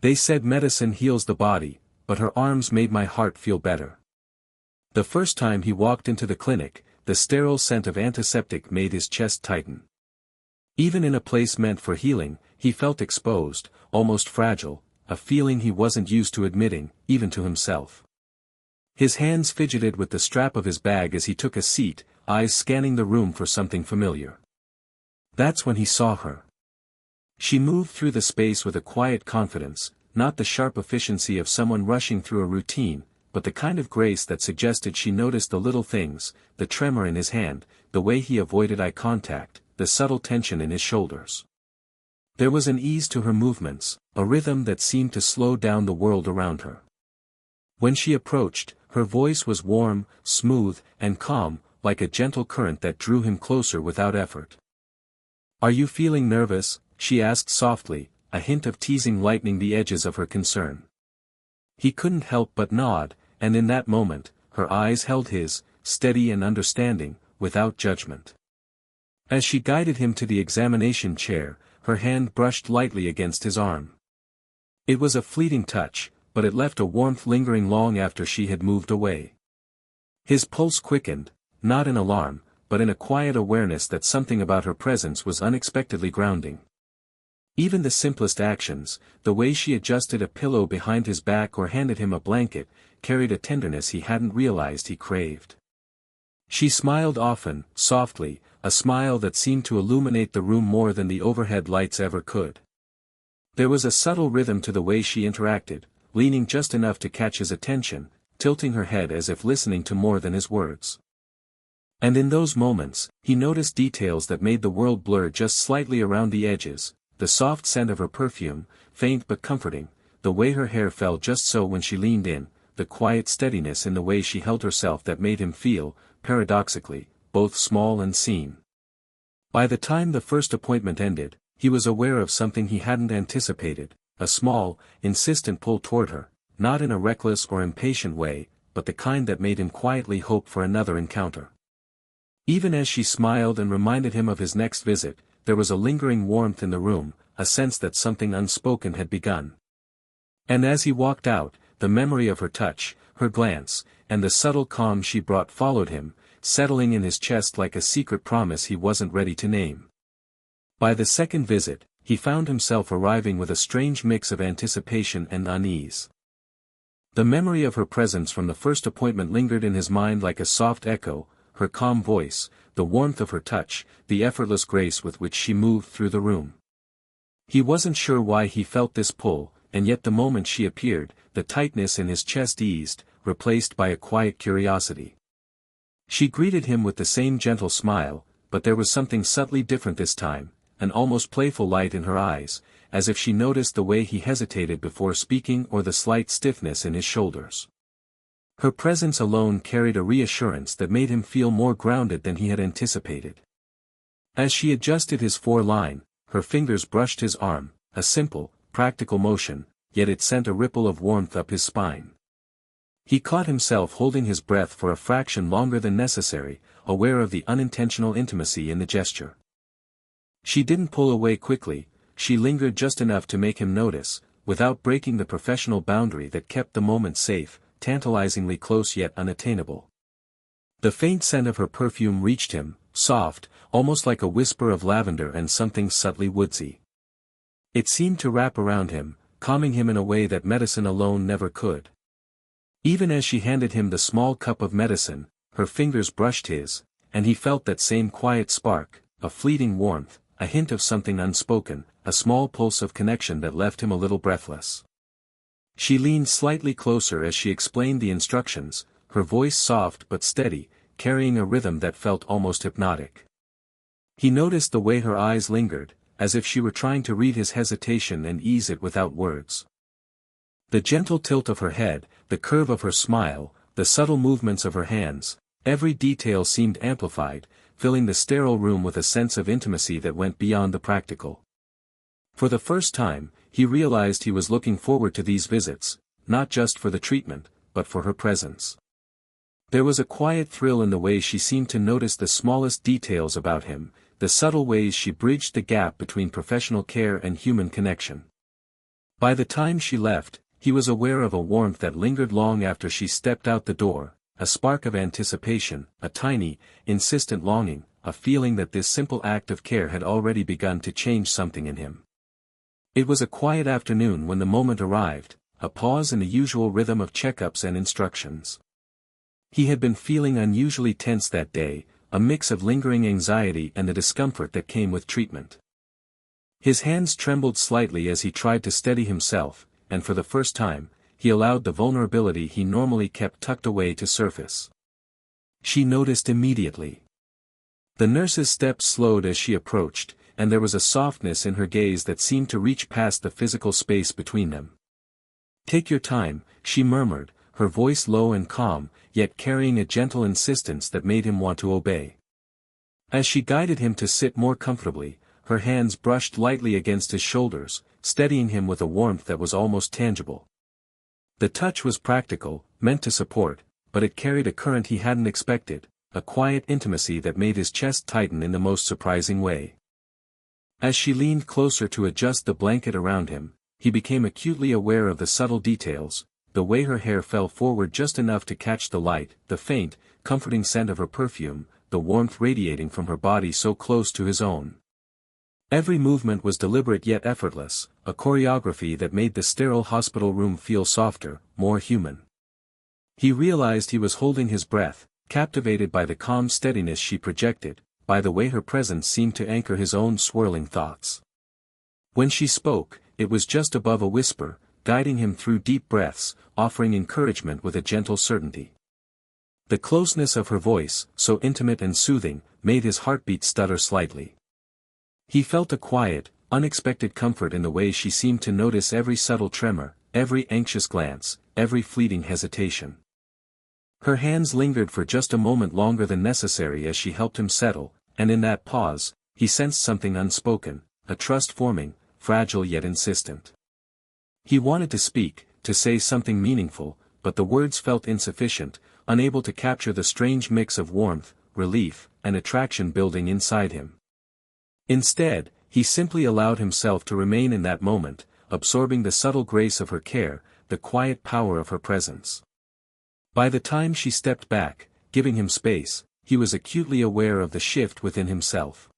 They said medicine heals the body, but her arms made my heart feel better. The first time he walked into the clinic, the sterile scent of antiseptic made his chest tighten. Even in a place meant for healing, he felt exposed, almost fragile, a feeling he wasn't used to admitting, even to himself. His hands fidgeted with the strap of his bag as he took a seat, eyes scanning the room for something familiar. That's when he saw her. She moved through the space with a quiet confidence, not the sharp efficiency of someone rushing through a routine, but the kind of grace that suggested she noticed the little things, the tremor in his hand, the way he avoided eye contact, the subtle tension in his shoulders. There was an ease to her movements, a rhythm that seemed to slow down the world around her. When she approached, her voice was warm, smooth, and calm, like a gentle current that drew him closer without effort. "Are you feeling nervous?" she asked softly, a hint of teasing lightening the edges of her concern. He couldn't help but nod, and in that moment, her eyes held his, steady and understanding, without judgment. As she guided him to the examination chair, her hand brushed lightly against his arm. It was a fleeting touch, but it left a warmth lingering long after she had moved away. His pulse quickened, not in alarm, but in a quiet awareness that something about her presence was unexpectedly grounding. Even the simplest actions, the way she adjusted a pillow behind his back or handed him a blanket, carried a tenderness he hadn't realized he craved. She smiled often, softly, a smile that seemed to illuminate the room more than the overhead lights ever could. There was a subtle rhythm to the way she interacted, leaning just enough to catch his attention, tilting her head as if listening to more than his words. And in those moments, he noticed details that made the world blur just slightly around the edges, the soft scent of her perfume, faint but comforting, the way her hair fell just so when she leaned in, the quiet steadiness in the way she held herself that made him feel, paradoxically, both small and seen. By the time the first appointment ended, he was aware of something he hadn't anticipated, a small, insistent pull toward her, not in a reckless or impatient way, but the kind that made him quietly hope for another encounter. Even as she smiled and reminded him of his next visit, there was a lingering warmth in the room, a sense that something unspoken had begun. And as he walked out, the memory of her touch, her glance, and the subtle calm she brought followed him, settling in his chest like a secret promise he wasn't ready to name. By the second visit, he found himself arriving with a strange mix of anticipation and unease. The memory of her presence from the first appointment lingered in his mind like a soft echo, her calm voice, the warmth of her touch, the effortless grace with which she moved through the room. He wasn't sure why he felt this pull, and yet the moment she appeared, the tightness in his chest eased, replaced by a quiet curiosity. She greeted him with the same gentle smile, but there was something subtly different this time, an almost playful light in her eyes, as if she noticed the way he hesitated before speaking or the slight stiffness in his shoulders. Her presence alone carried a reassurance that made him feel more grounded than he had anticipated. As she adjusted his foreline, her fingers brushed his arm, a simple, practical motion, yet it sent a ripple of warmth up his spine. He caught himself holding his breath for a fraction longer than necessary, aware of the unintentional intimacy in the gesture. She didn't pull away quickly, she lingered just enough to make him notice, without breaking the professional boundary that kept the moment safe, tantalizingly close yet unattainable. The faint scent of her perfume reached him, soft, almost like a whisper of lavender and something subtly woodsy. It seemed to wrap around him, calming him in a way that medicine alone never could. Even as she handed him the small cup of medicine, her fingers brushed his, and he felt that same quiet spark, a fleeting warmth, a hint of something unspoken, a small pulse of connection that left him a little breathless. She leaned slightly closer as she explained the instructions, her voice soft but steady, carrying a rhythm that felt almost hypnotic. He noticed the way her eyes lingered, as if she were trying to read his hesitation and ease it without words. The gentle tilt of her head, the curve of her smile, the subtle movements of her hands, every detail seemed amplified, filling the sterile room with a sense of intimacy that went beyond the practical. For the first time, he realized he was looking forward to these visits, not just for the treatment, but for her presence. There was a quiet thrill in the way she seemed to notice the smallest details about him, the subtle ways she bridged the gap between professional care and human connection. By the time she left, he was aware of a warmth that lingered long after she stepped out the door, a spark of anticipation, a tiny, insistent longing, a feeling that this simple act of care had already begun to change something in him. It was a quiet afternoon when the moment arrived, a pause in the usual rhythm of checkups and instructions. He had been feeling unusually tense that day, a mix of lingering anxiety and the discomfort that came with treatment. His hands trembled slightly as he tried to steady himself, and for the first time, he allowed the vulnerability he normally kept tucked away to surface. She noticed immediately. The nurse's steps slowed as she approached, and there was a softness in her gaze that seemed to reach past the physical space between them. "Take your time," she murmured, her voice low and calm, yet carrying a gentle insistence that made him want to obey. As she guided him to sit more comfortably, her hands brushed lightly against his shoulders, steadying him with a warmth that was almost tangible. The touch was practical, meant to support, but it carried a current he hadn't expected, a quiet intimacy that made his chest tighten in the most surprising way. As she leaned closer to adjust the blanket around him, he became acutely aware of the subtle details, the way her hair fell forward just enough to catch the light, the faint, comforting scent of her perfume, the warmth radiating from her body so close to his own. Every movement was deliberate yet effortless, a choreography that made the sterile hospital room feel softer, more human. He realized he was holding his breath, captivated by the calm steadiness she projected, by the way her presence seemed to anchor his own swirling thoughts. When she spoke, it was just above a whisper, guiding him through deep breaths, offering encouragement with a gentle certainty. The closeness of her voice, so intimate and soothing, made his heartbeat stutter slightly. He felt a quiet, unexpected comfort in the way she seemed to notice every subtle tremor, every anxious glance, every fleeting hesitation. Her hands lingered for just a moment longer than necessary as she helped him settle, and in that pause, he sensed something unspoken, a trust forming, fragile yet insistent. He wanted to speak, to say something meaningful, but the words felt insufficient, unable to capture the strange mix of warmth, relief, and attraction building inside him. Instead, he simply allowed himself to remain in that moment, absorbing the subtle grace of her care, the quiet power of her presence. By the time she stepped back, giving him space, he was acutely aware of the shift within himself.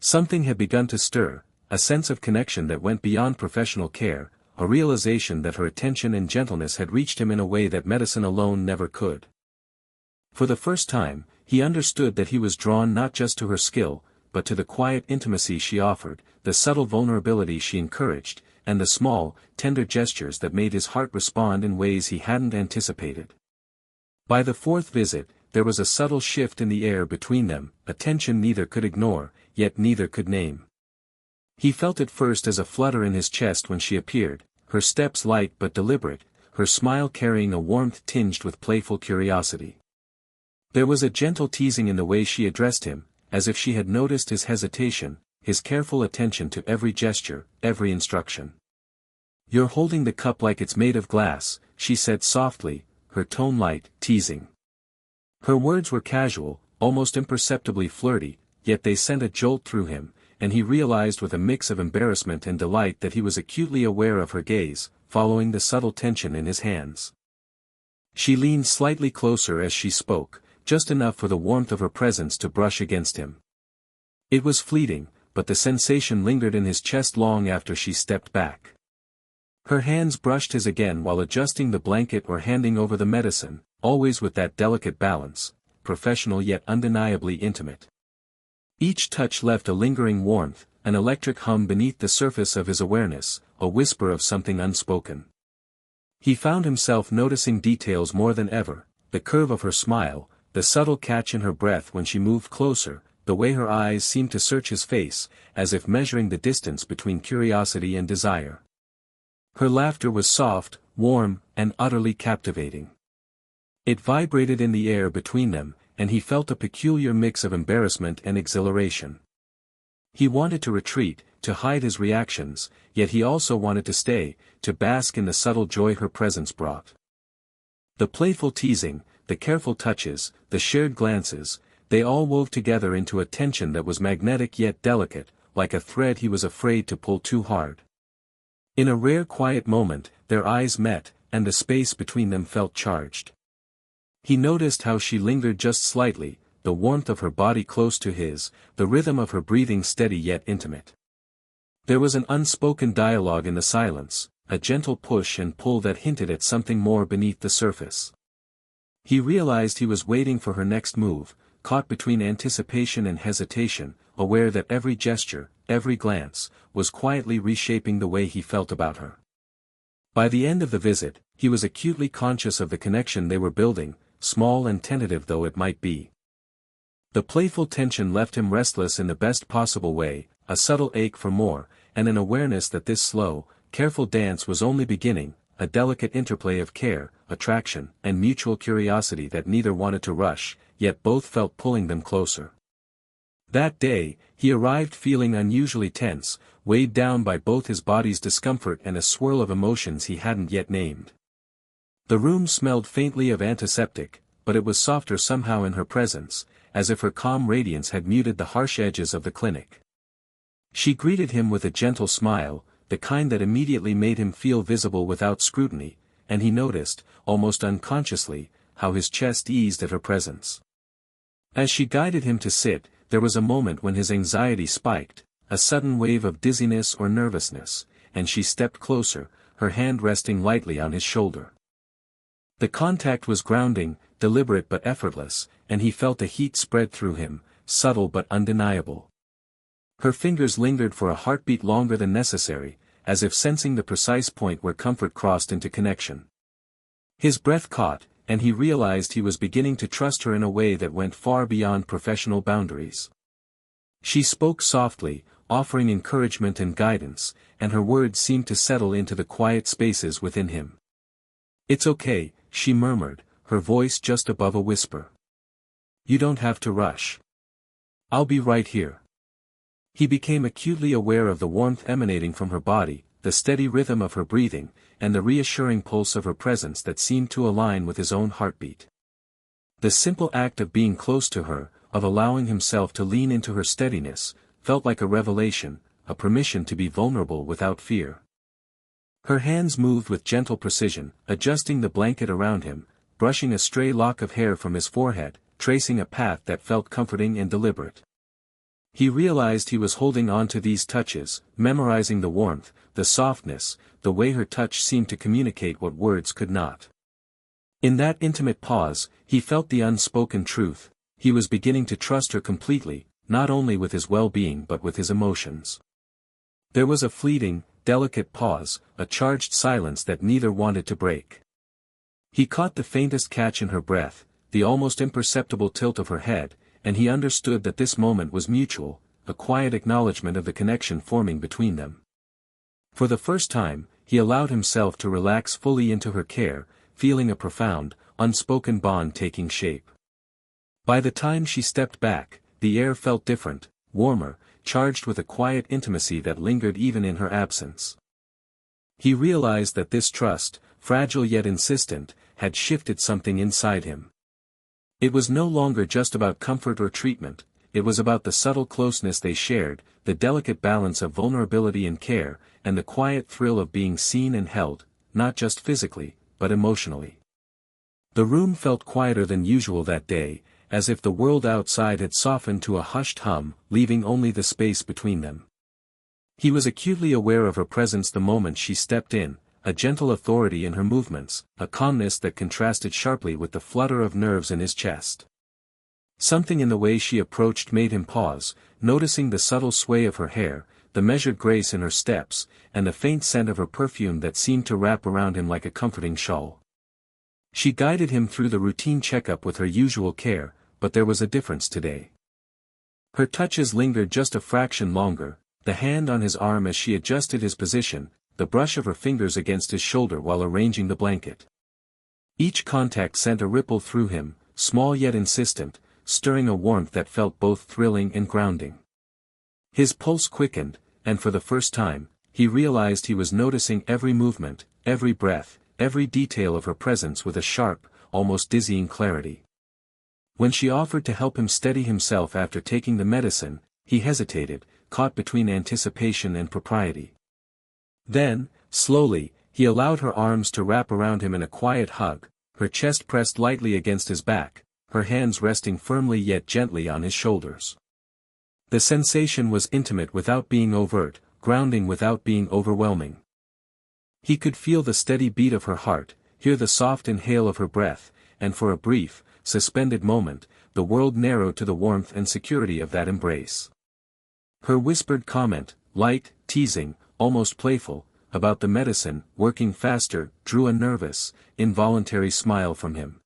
Something had begun to stir, a sense of connection that went beyond professional care, a realization that her attention and gentleness had reached him in a way that medicine alone never could. For the first time, he understood that he was drawn not just to her skill, but to the quiet intimacy she offered, the subtle vulnerability she encouraged, and the small, tender gestures that made his heart respond in ways he hadn't anticipated. By the fourth visit, there was a subtle shift in the air between them, a tension neither could ignore, yet neither could name. He felt it first as a flutter in his chest when she appeared, her steps light but deliberate, her smile carrying a warmth tinged with playful curiosity. There was a gentle teasing in the way she addressed him, as if she had noticed his hesitation, his careful attention to every gesture, every instruction. "You're holding the cup like it's made of glass," she said softly, her tone light, teasing. Her words were casual, almost imperceptibly flirty, yet they sent a jolt through him, and he realized with a mix of embarrassment and delight that he was acutely aware of her gaze, following the subtle tension in his hands. She leaned slightly closer as she spoke, just enough for the warmth of her presence to brush against him. It was fleeting, but the sensation lingered in his chest long after she stepped back. Her hands brushed his again while adjusting the blanket or handing over the medicine, always with that delicate balance, professional yet undeniably intimate. Each touch left a lingering warmth, an electric hum beneath the surface of his awareness, a whisper of something unspoken. He found himself noticing details more than ever, the curve of her smile, the subtle catch in her breath when she moved closer, the way her eyes seemed to search his face, as if measuring the distance between curiosity and desire. Her laughter was soft, warm, and utterly captivating. It vibrated in the air between them, and he felt a peculiar mix of embarrassment and exhilaration. He wanted to retreat, to hide his reactions, yet he also wanted to stay, to bask in the subtle joy her presence brought. The playful teasing, the careful touches, the shared glances, they all wove together into a tension that was magnetic yet delicate, like a thread he was afraid to pull too hard. In a rare quiet moment, their eyes met, and the space between them felt charged. He noticed how she lingered just slightly, the warmth of her body close to his, the rhythm of her breathing steady yet intimate. There was an unspoken dialogue in the silence, a gentle push and pull that hinted at something more beneath the surface. He realized he was waiting for her next move, caught between anticipation and hesitation, aware that every gesture, every glance, was quietly reshaping the way he felt about her. By the end of the visit, he was acutely conscious of the connection they were building, small and tentative though it might be. The playful tension left him restless in the best possible way, a subtle ache for more, and an awareness that this slow, careful dance was only beginning, a delicate interplay of care, attraction, and mutual curiosity that neither wanted to rush, yet both felt pulling them closer. That day, he arrived feeling unusually tense, weighed down by both his body's discomfort and a swirl of emotions he hadn't yet named. The room smelled faintly of antiseptic, but it was softer somehow in her presence, as if her calm radiance had muted the harsh edges of the clinic. She greeted him with a gentle smile, the kind that immediately made him feel visible without scrutiny, and he noticed, almost unconsciously, how his chest eased at her presence. As she guided him to sit, there was a moment when his anxiety spiked, a sudden wave of dizziness or nervousness, and she stepped closer, her hand resting lightly on his shoulder. The contact was grounding, deliberate but effortless, and he felt a heat spread through him, subtle but undeniable. Her fingers lingered for a heartbeat longer than necessary, as if sensing the precise point where comfort crossed into connection. His breath caught, and he realized he was beginning to trust her in a way that went far beyond professional boundaries. She spoke softly, offering encouragement and guidance, and her words seemed to settle into the quiet spaces within him. "It's okay," she murmured, her voice just above a whisper. "You don't have to rush. I'll be right here." He became acutely aware of the warmth emanating from her body, the steady rhythm of her breathing, and the reassuring pulse of her presence that seemed to align with his own heartbeat. The simple act of being close to her, of allowing himself to lean into her steadiness, felt like a revelation, a permission to be vulnerable without fear. Her hands moved with gentle precision, adjusting the blanket around him, brushing a stray lock of hair from his forehead, tracing a path that felt comforting and deliberate. He realized he was holding on to these touches, memorizing the warmth, the softness, the way her touch seemed to communicate what words could not. In that intimate pause, he felt the unspoken truth: he was beginning to trust her completely, not only with his well-being but with his emotions. There was a fleeting, delicate pause, a charged silence that neither wanted to break. He caught the faintest catch in her breath, the almost imperceptible tilt of her head, and he understood that this moment was mutual, a quiet acknowledgement of the connection forming between them. For the first time, he allowed himself to relax fully into her care, feeling a profound, unspoken bond taking shape. By the time she stepped back, the air felt different, warmer, charged with a quiet intimacy that lingered even in her absence. He realized that this trust, fragile yet insistent, had shifted something inside him. It was no longer just about comfort or treatment, it was about the subtle closeness they shared, the delicate balance of vulnerability and care, and the quiet thrill of being seen and held, not just physically, but emotionally. The room felt quieter than usual that day, as if the world outside had softened to a hushed hum, leaving only the space between them. He was acutely aware of her presence the moment she stepped in, a gentle authority in her movements, a calmness that contrasted sharply with the flutter of nerves in his chest. Something in the way she approached made him pause, noticing the subtle sway of her hair, the measured grace in her steps, and the faint scent of her perfume that seemed to wrap around him like a comforting shawl. She guided him through the routine checkup with her usual care, but there was a difference today. Her touches lingered just a fraction longer, the hand on his arm as she adjusted his position, the brush of her fingers against his shoulder while arranging the blanket. Each contact sent a ripple through him, small yet insistent, stirring a warmth that felt both thrilling and grounding. His pulse quickened, and for the first time, he realized he was noticing every movement, every breath, every detail of her presence with a sharp, almost dizzying clarity. When she offered to help him steady himself after taking the medicine, he hesitated, caught between anticipation and propriety. Then, Slowly, he allowed her arms to wrap around him in a quiet hug, her chest pressed lightly against his back, her hands resting firmly yet gently on his shoulders. The sensation was intimate without being overt, grounding without being overwhelming. He could feel the steady beat of her heart, hear the soft inhale of her breath, and for a brief, suspended moment, the world narrowed to the warmth and security of that embrace. Her whispered comment, light, teasing, almost playful, about the medicine working faster, drew a nervous, involuntary smile from him.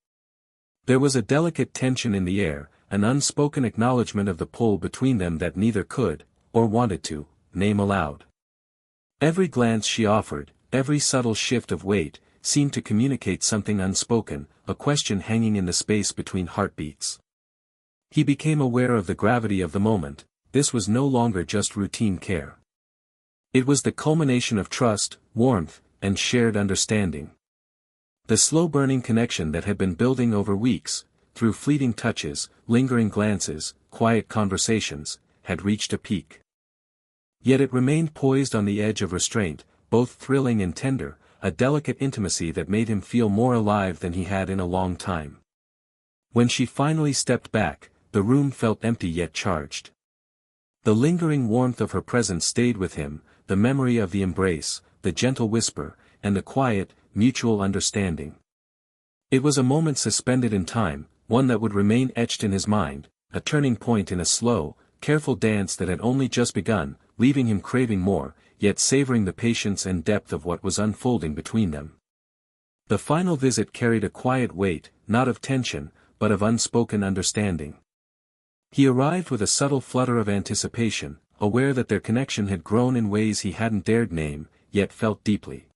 There was a delicate tension in the air, an unspoken acknowledgement of the pull between them that neither could, or wanted to, name aloud. Every glance she offered, every subtle shift of weight, seemed to communicate something unspoken, a question hanging in the space between heartbeats. He became aware of the gravity of the moment. This was no longer just routine care. It was the culmination of trust, warmth, and shared understanding. The slow-burning connection that had been building over weeks, through fleeting touches, lingering glances, quiet conversations, had reached a peak. Yet it remained poised on the edge of restraint, both thrilling and tender, a delicate intimacy that made him feel more alive than he had in a long time. When she finally stepped back, the room felt empty yet charged. The lingering warmth of her presence stayed with him, the memory of the embrace, the gentle whisper, and the quiet, mutual understanding. It was a moment suspended in time, one that would remain etched in his mind, a turning point in a slow, careful dance that had only just begun, leaving him craving more, yet savoring the patience and depth of what was unfolding between them. The final visit carried a quiet weight, not of tension, but of unspoken understanding. He arrived with a subtle flutter of anticipation, aware that their connection had grown in ways he hadn't dared name, yet felt deeply.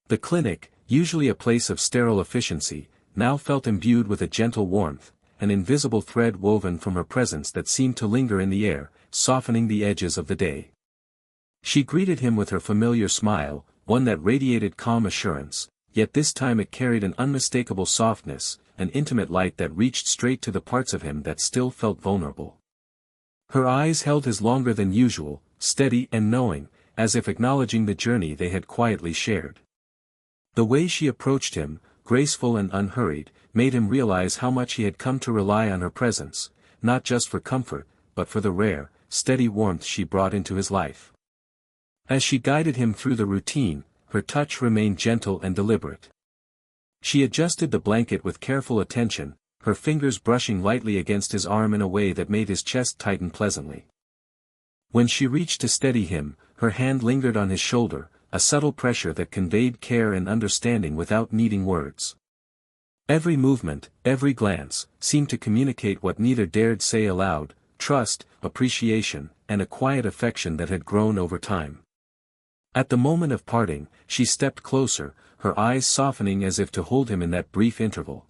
The clinic, usually a place of sterile efficiency, now felt imbued with a gentle warmth, an invisible thread woven from her presence that seemed to linger in the air, softening the edges of the day. She greeted him with her familiar smile, one that radiated calm assurance, yet this time it carried an unmistakable softness, an intimate light that reached straight to the parts of him that still felt vulnerable. Her eyes held his longer than usual, steady and knowing, as if acknowledging the journey they had quietly shared. The way she approached him, graceful and unhurried, made him realize how much he had come to rely on her presence, not just for comfort, but for the rare, steady warmth she brought into his life. As she guided him through the routine, her touch remained gentle and deliberate. She adjusted the blanket with careful attention, her fingers brushing lightly against his arm in a way that made his chest tighten pleasantly. When she reached to steady him, her hand lingered on his shoulder, a subtle pressure that conveyed care and understanding without needing words. Every movement, every glance, seemed to communicate what neither dared say aloud, trust, appreciation, and a quiet affection that had grown over time. At the moment of parting, she stepped closer, her eyes softening as if to hold him in that brief interval.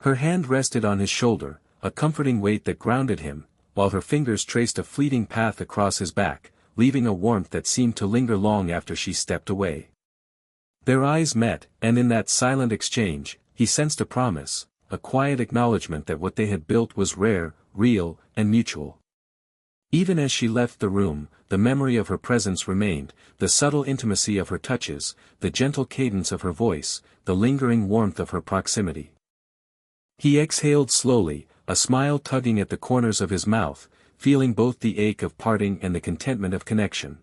Her hand rested on his shoulder, a comforting weight that grounded him, while her fingers traced a fleeting path across his back, leaving a warmth that seemed to linger long after she stepped away. Their eyes met, and in that silent exchange, he sensed a promise, a quiet acknowledgement that what they had built was rare, real, and mutual. Even as she left the room, the memory of her presence remained, the subtle intimacy of her touches, the gentle cadence of her voice, the lingering warmth of her proximity. He exhaled slowly, a smile tugging at the corners of his mouth, feeling both the ache of parting and the contentment of connection.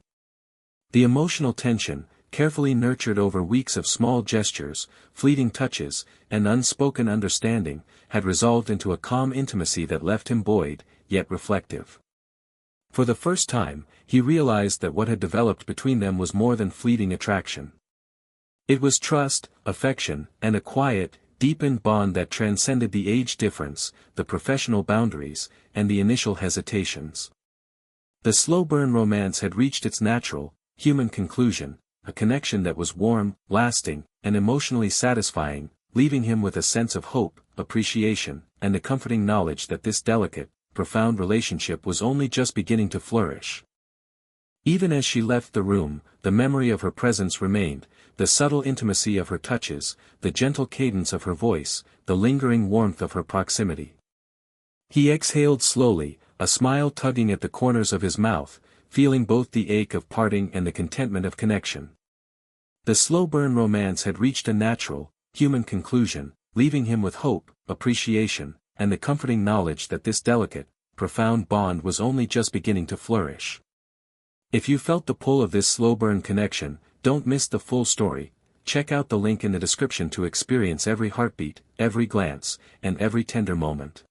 The emotional tension, carefully nurtured over weeks of small gestures, fleeting touches, and unspoken understanding, had resolved into a calm intimacy that left him buoyed, yet reflective. For the first time, he realized that what had developed between them was more than fleeting attraction. It was trust, affection, and a quiet, deepened bond that transcended the age difference, the professional boundaries, and the initial hesitations. The slow-burn romance had reached its natural, human conclusion, a connection that was warm, lasting, and emotionally satisfying, leaving him with a sense of hope, appreciation, and the comforting knowledge that this delicate, profound relationship was only just beginning to flourish. Even as she left the room, the memory of her presence remained, the subtle intimacy of her touches, the gentle cadence of her voice, the lingering warmth of her proximity. He exhaled slowly, a smile tugging at the corners of his mouth, feeling both the ache of parting and the contentment of connection. The slow burn romance had reached a natural, human conclusion, leaving him with hope, appreciation, and the comforting knowledge that this delicate, profound bond was only just beginning to flourish. If you felt the pull of this slow burn connection, don't miss the full story. Check out the link in the description to experience every heartbeat, every glance, and every tender moment.